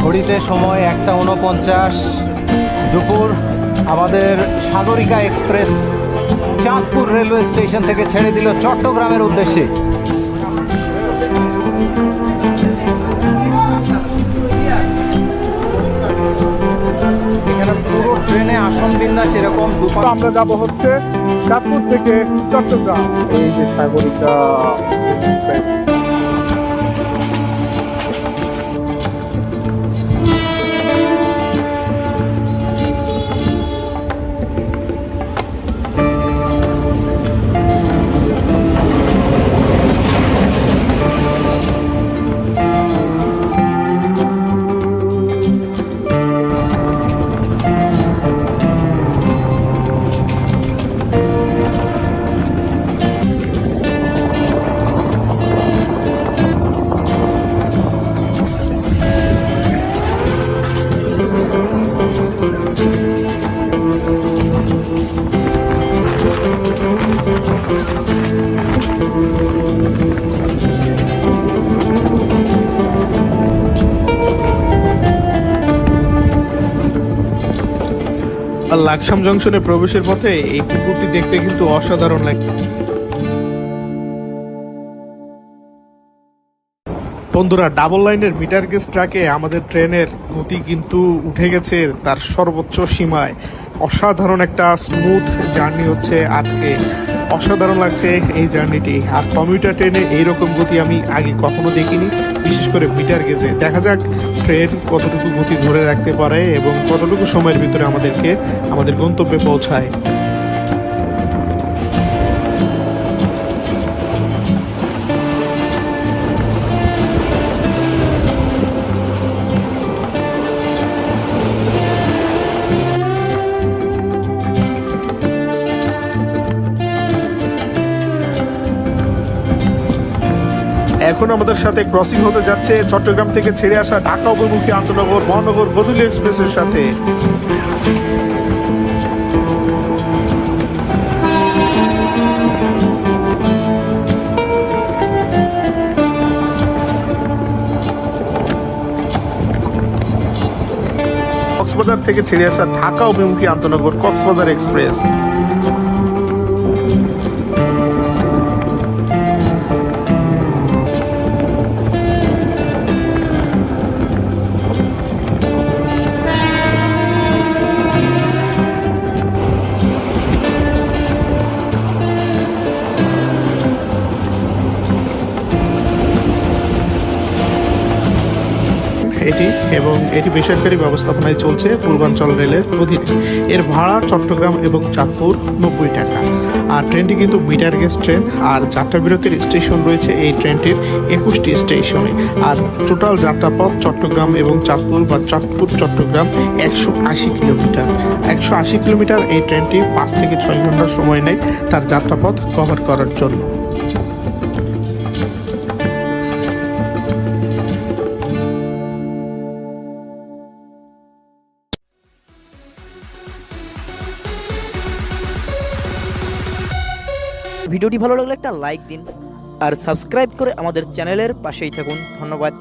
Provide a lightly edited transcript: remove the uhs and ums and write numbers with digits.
ঘড়িতে সময় 1:49 দুপুর। আমাদের Sagarika express Chandpur railway station থেকে ছেড়ে দিল চট্টগ্রামের উদ্দেশ্যে। এখানে পুরো ট্রেনে আসন বিন্যাস এরকম। আমরা যাব হচ্ছে চাঁদপুর থেকে চট্টগ্রাম। এই যে সাগরিকা এক্সপ্রেস। লাকসাম জংশনে প্রবেশের পথে এই কুকুরটি দেখতে কিন্তু অসাধারণ লাগে। বন্ধুরা, ডাবল লাইনের মিটার গেজ ট্রাকে আমাদের ট্রেনের গতি কিন্তু উঠে গেছে তার সর্বোচ্চ সীমায়। অসাধারণ একটা স্মুথ জার্নি হচ্ছে আজকে। অসাধারণ লাগছে এই জার্নিটি। আর কমিউটার ট্রেনে এইরকম গতি আমি আগে কখনো দেখিনি, বিশেষ করে মিটার গেজে। দেখা যাক ট্রেন কতটুকু গতি ধরে রাখতে পারে এবং কতটুকু সময়ের ভিতরে আমাদেরকে আমাদের গন্তব্যে পৌঁছায়। এখন আমাদের সাথে ক্রসিং হতে যাচ্ছে চট্টগ্রাম থেকে ছেড়ে আসা ঢাকা অভিমুখী আন্তনগর মহানগর গদুলি এক্সপ্রেসের সাথে। কক্সবাজার থেকে ছেড়ে আসা ঢাকা অভিমুখী আন্তনগর কক্সবাজার এক্সপ্রেস। এটি বেসরকারি ব্যবস্থাপনায় চলছে পূর্বাঞ্চল রেলের অধীনে। এর ভাড়া চট্টগ্রাম এবং চাঁদপুর 90 টাকা। আর ট্রেনটি কিন্তু মিটার গেজ ট্রেন। আর যাত্রা বিরতির স্টেশন রয়েছে এই ট্রেনটির 21টি স্টেশনে। আর টোটাল যাত্রাপথ চট্টগ্রাম এবং চাঁদপুর বা চাঁদপুর চট্টগ্রাম 180 কিলোমিটার। 180 কিলোমিটার এই ট্রেনটি 5 থেকে 6 ঘন্টা সময় নেয় তার যাত্রাপথ কভার করার জন্য। ভিডিওটি ভালো লাগলে একটা লাইক দিন আর সাবস্ক্রাইব করে আমাদের চ্যানেলের পাশেই থাকুন। ধন্যবাদ।